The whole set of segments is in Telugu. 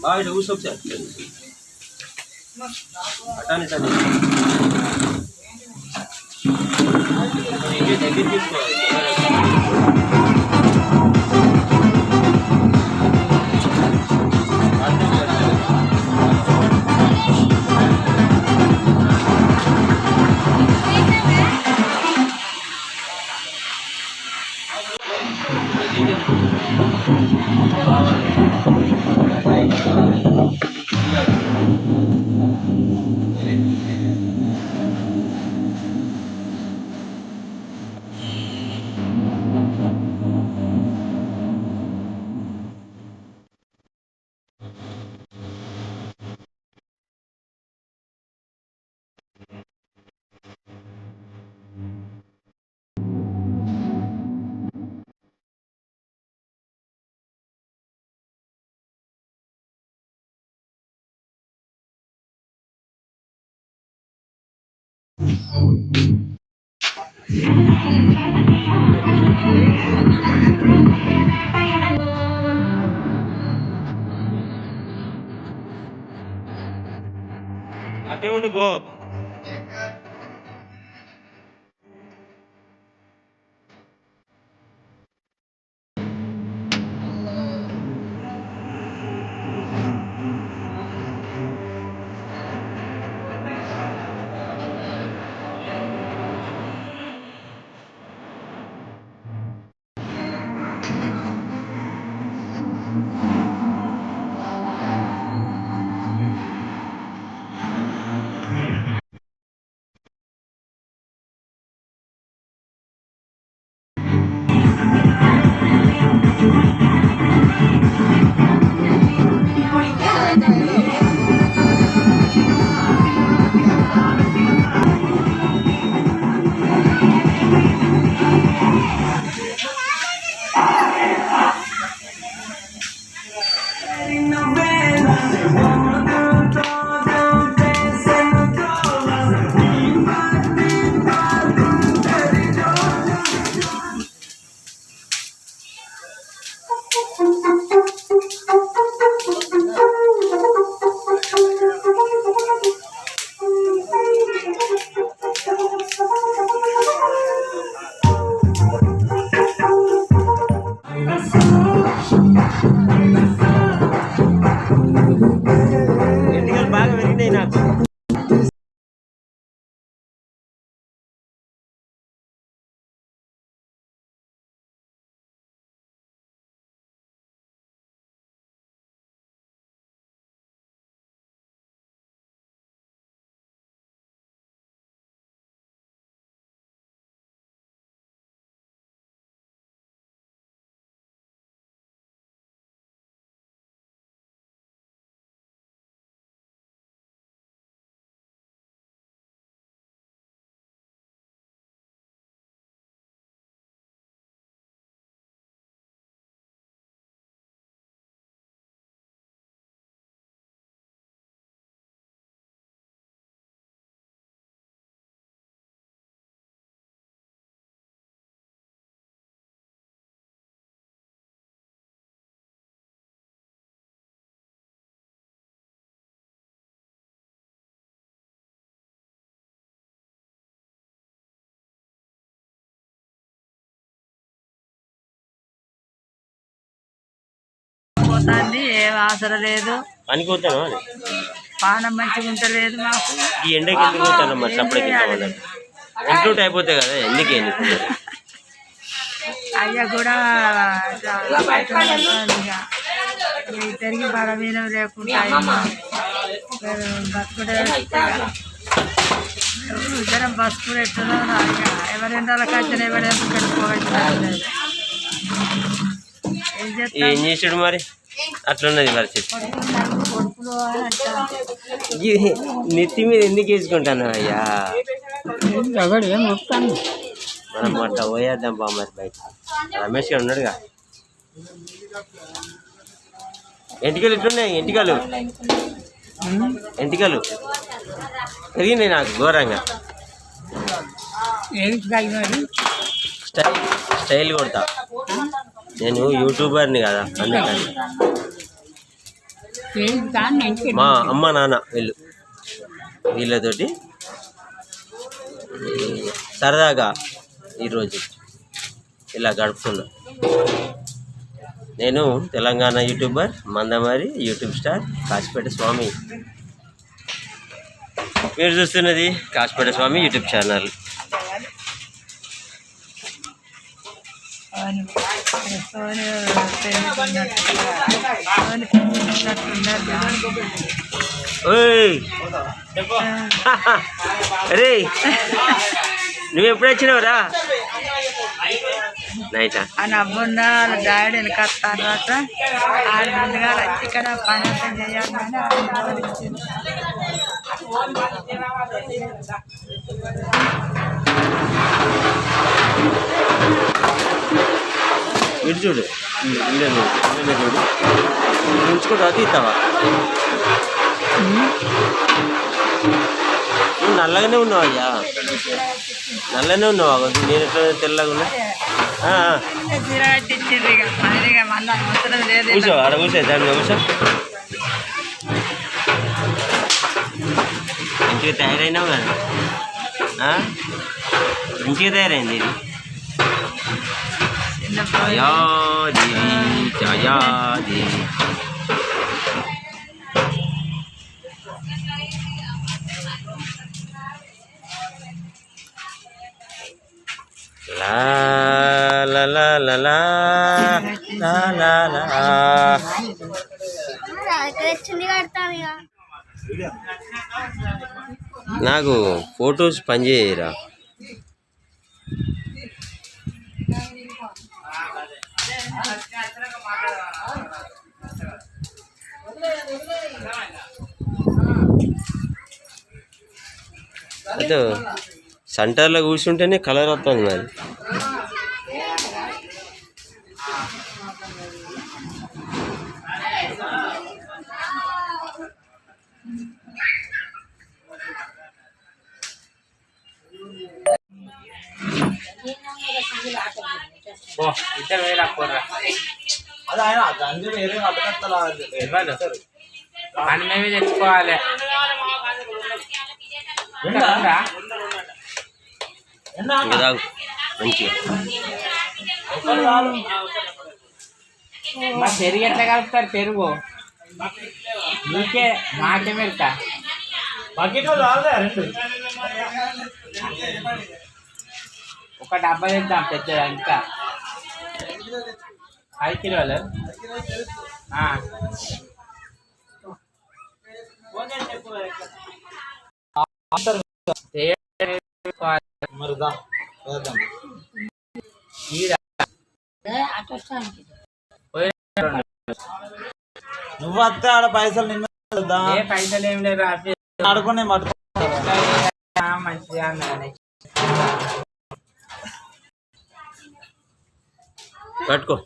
బాగా కూర్చోవచ్చు అటానే సార్ దగ్గర తీసుకోవాలి అటే ఉండి గో బాగా పెరిగినాయి నాకు పోతుంది, ఏం అవసరం లేదు. పనికి పోతాను పానం మంచిగా ఉంటలేదు మాకు. ఈ ఎండకి ఎందుకు పోతాను మరి సపరేట్ ఇంక్లూడ్ అయిపోతాయి కదా ఎందుకు అయ్యా కూడా తిరిగి బలమీనం లేకుండా బతుకుడే ఇద్దరం బతుకుడు ఎట్టున్నాను. అయ్యా ఎవరెండాలకు వచ్చిన ఎవరెంత కట్టుకోవచ్చు. ఏం చేసాడు మరి అట్లున్నది పరిస్థితి. నెత్తి మీద ఎందుకు వేసుకుంటాను అయ్యా మనం అట్లా పోయేద్దాం బా మరి బయట. రమేష్ గారు ఉన్నాడుగా. ఎంటికలు ఎట్లున్నాయి ఎంటికలు ఎంటికలు పెరిగినాయి నాకు ఘోరంగా. స్టైల్ కొడతా. నేను యూట్యూబర్ని కదా, అందుకని. మా అమ్మ నాన్న వీళ్ళతోటి సరదాగా ఈరోజు ఇలా గడుపుతున్నా. నేను Telangana YouTuber, Mandamarri YouTube star Kasipeta Swamy. మీరు చూస్తున్నది కాశీపేట స్వామి యూట్యూబ్ ఛానల్. అరే నువ్వు ఎప్పుడు వచ్చినావురా? నైటా అని అబ్బున్నా వాళ్ళ డాడీ వెళ్ళికొస్తారట. ఆరు ముందుగా వచ్చి ఇక్కడ పని చేయాలని ఇటు చూడు, చూడు ఉంచుకుంటా తీస్తావా? నువ్వు నల్లగానే ఉన్నావు అయ్యా, నల్లగానే ఉన్నావా? నేను ఎట్లా తెల్లగా ఉన్నా? కూర్చో, ఆడ కూర్చో, దాని కూర్చో. మంచిగా తయారైనావు కదా, మంచిగా తయారైంది ఇది. ఛాయాదేవి ఛాయాదేవి. లా లా లా లా లా లా లా లా. నాకు ఫొటోస్ పనిచేయరా? అదే సెంటర్లో కూర్చుంటేనే కలర్ వస్తుంది మరి. మేమే తెచ్చుకోవాలి. మా పెరుగు ఎట్లా కలుపుతారు? పెరుగు నీకే మాకే పెడతా. ఒక డబ్బా తెద్దాం పెద్దది, ఇంకా 5 కిలోలు. నువ్వు వస్తే ఆడ పైసలు నిన్న పైసలు ఏం లేదు, ఆడుకునే మంచిగా పట్టుకో.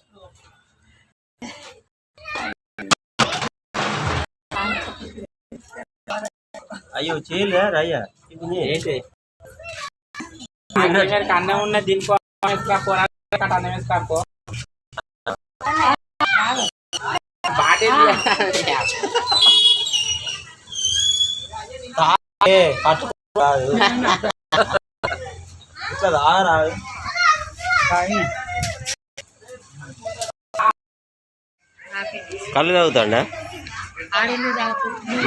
అయ్యో చేయలే రాయ్యా, ఏంటి అన్నం ఉన్న దీనికో అన్నం వేసుకో. కళ్ళు తాగుతాడా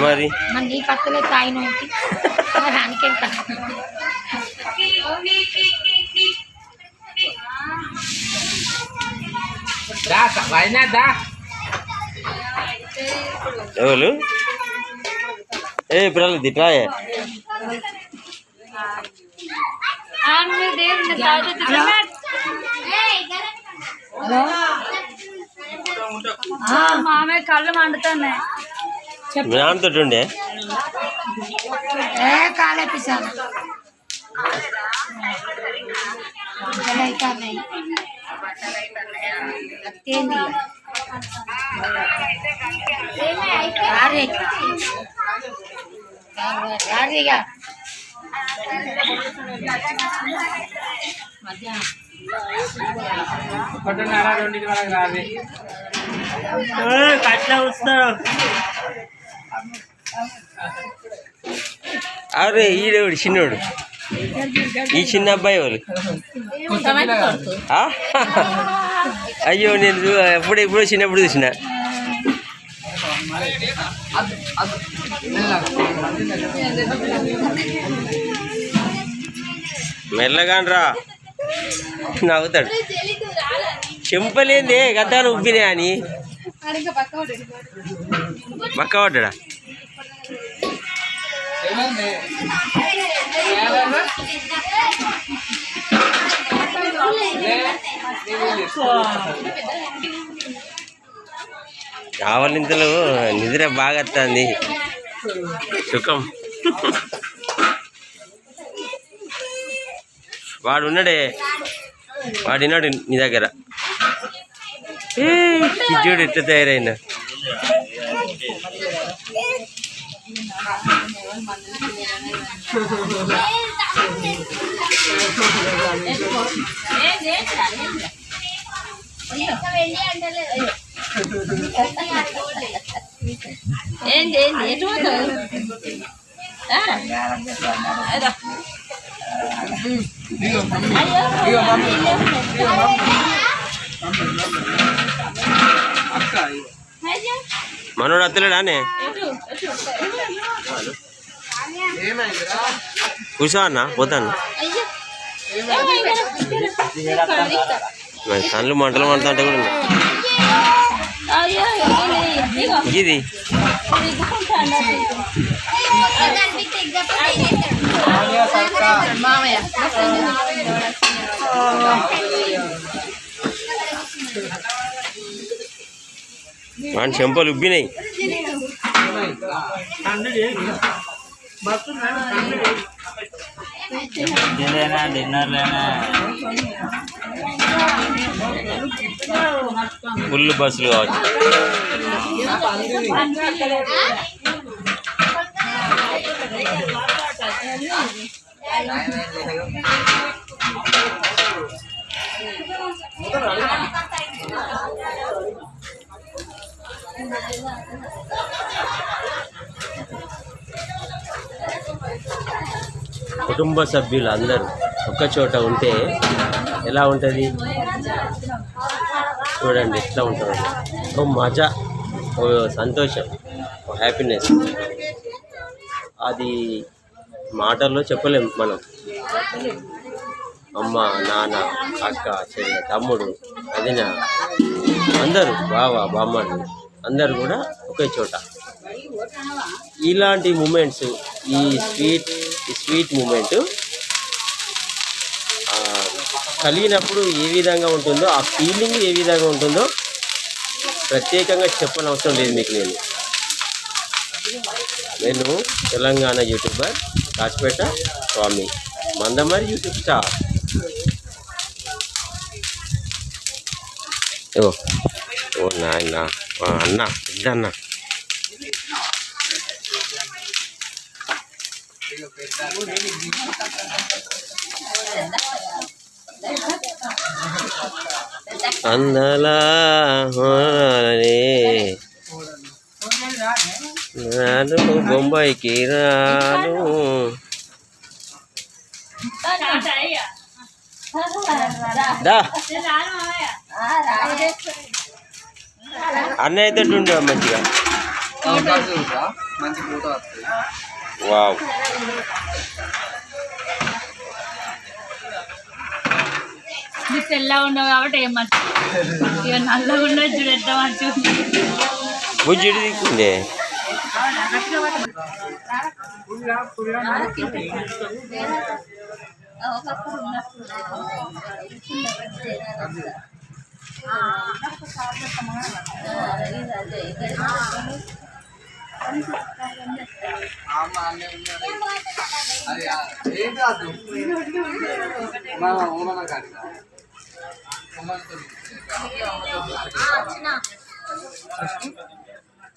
మరి? నీ పక్కలే తాగిన ఎవరు పిల్లలు తిట్టాయే? మామే కళ్ళు మండుతున్నాయి. నాన్నతో ఉండే కాలేపిస్తాను ఒకటిన్నర రెండింటి వరకు రాదు. కట్లా వస్తాడు. అరే ఈడేవాడు చిన్నోడు, ఈ చిన్న అబ్బాయి వాళ్ళు. అయ్యో నేను ఎప్పుడో చిన్నప్పుడు చూసిన. మెల్లగానరా నవ్వుతాడు. చెంపలేందే గద్దాలు ఉబ్బినా అని పక్క పడ్డా. కావాలింతలో నిద్ర బాగా వస్తుంది, సుఖం. వాడు ఉన్నాడే, వాడినాడు నీ దగ్గర. చూడు ఎట్లా తయారైనా. మనోడు అత్తలేడానే కూర్చో అన్న, పోతాను. మరి కళ్ళు మంటలు మండుతుంటే కూడా ఇది వాడి చెంపలు ఉబ్బినాయి. డిన్నర్లేనా ఫుల్ బస్సులు కావచ్చు. కుటుంబ సభ్యులు అందరూ ఒక్క చోట ఉంటే ఎలా ఉంటుంది చూడండి, ఎట్లా ఉంటుంది. ఓ మజా, ఓ సంతోషం, ఓ హ్యాపీనెస్. అది మాటల్లో చెప్పలేం మనం. అమ్మ, నాన్న, అక్క, చెల్లె, తమ్ముడు, వదిన, అందరూ బావ, బామ్మలు అందరూ కూడా ఒకే చోట. ఇలాంటి మూమెంట్స్, ఈ స్వీట్ మూమెంట్ కలిగినప్పుడు ఏ విధంగా ఉంటుందో, ఆ ఫీలింగ్ ఏ విధంగా ఉంటుందో ప్రత్యేకంగా చెప్పనవసరం లేదు మీకు. నేను తెలంగాణ యూట్యూబర్ కాచిపేట స్వామి, మందమరి యూట్యూబ్ స్టార్. ఓ నాయన, అన్న, పెద్ద అన్న. అందలా రాను బొంబాయికి రాను. అన్న అయితే ఉండే మంచిగా. వావ్, తెల్లగా ఉండవు కాబట్టి ఏం మంచిది, ఇక నల్లగా ఉండదు చూడు ఎంత మంచిగా. బుజ్జిడి దిక్కుండే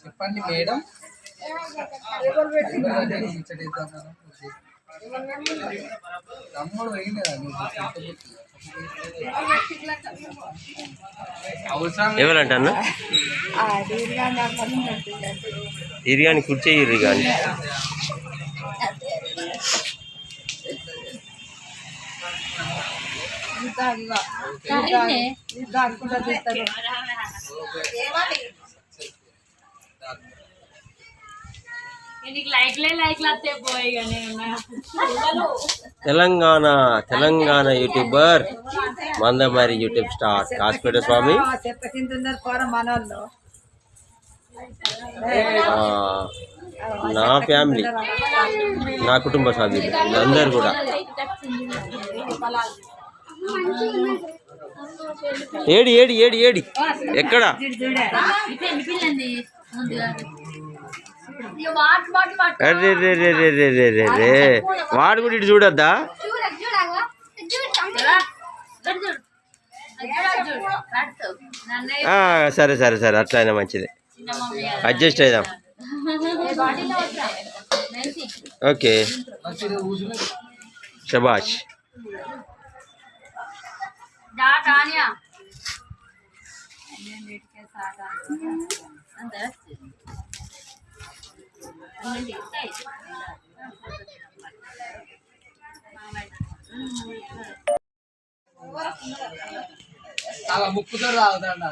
చెప్పండి మేడం. ఎవరంట అన్న ఇరిగాని కుర్చీ ఇరిగాని నీకు లైక్లే వస్తే పోయి కానీ Telangana YouTuber Mandamarri YouTube star Kasipeta Swamy నా ఫ్యామిలీ నా కుటుంబ సభ్యులు అందరు కూడా ఏడి ఏడి ఏడి ఏడి ఎక్కడ అరే రే రే రే రే రే రే రే వాడు కూడా ఇటు చూడద్దా సరే సరే సరే అట్లా అయినా మంచిదే అడ్జస్ట్ అయిదాం ఓకే శబాష్ ముక్కుతో తాగుతాడు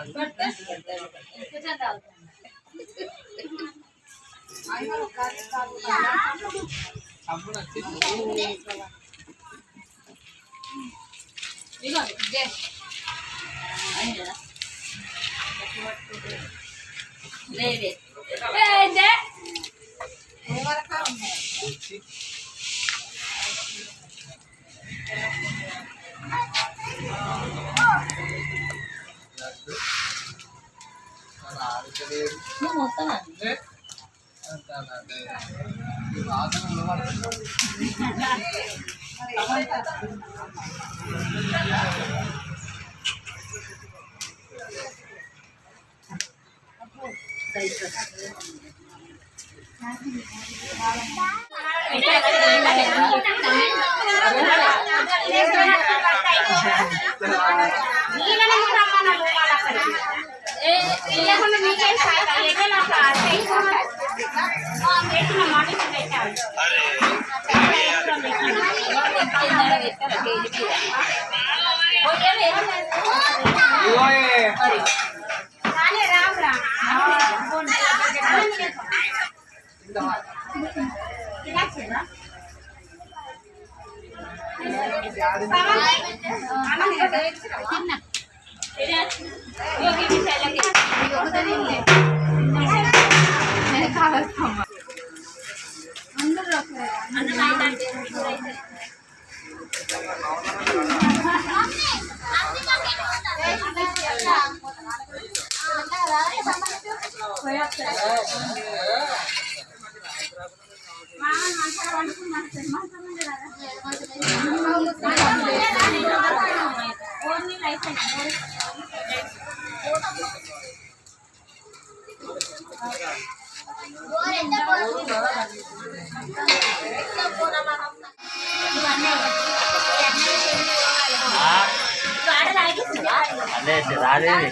అదే రాలేదు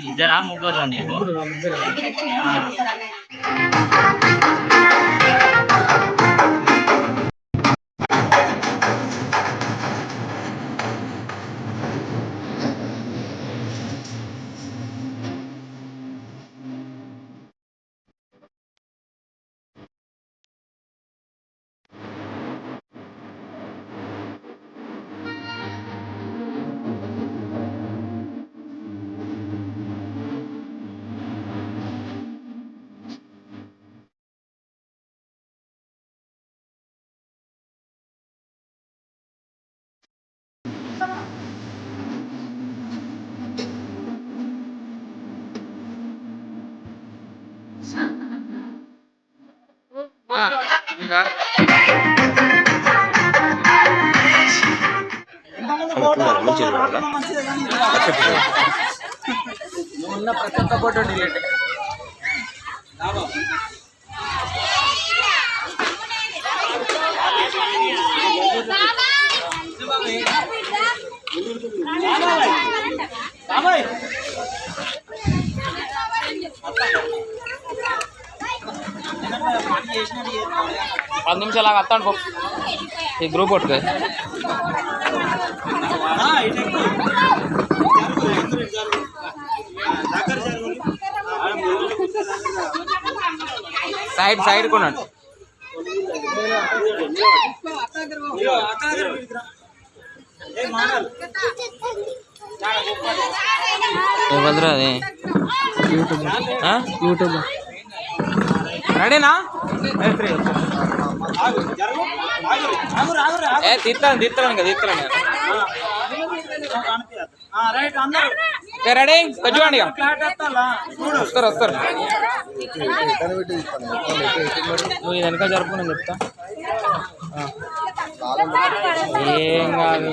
ఇద్దరా ముగ్గురు నీకు ఇంకా ఉన్న ప్రతి ఒక్క ఫోటో డిలీట్. పది నిమిషాలు లాగా వస్తాను పో ఈ గ్రూప్ ఒకటి సైడ్ సైడ్ కొన్నాడు. ఎవరు అది యూట్యూబ్ రెడీనా? తీస్తాను ఇంకా తీస్తాను. రెడీ కొంచెం వస్తారు వస్తారు. నువ్వు వెనక జరుపు నేను చెప్తా. ఏం కాదు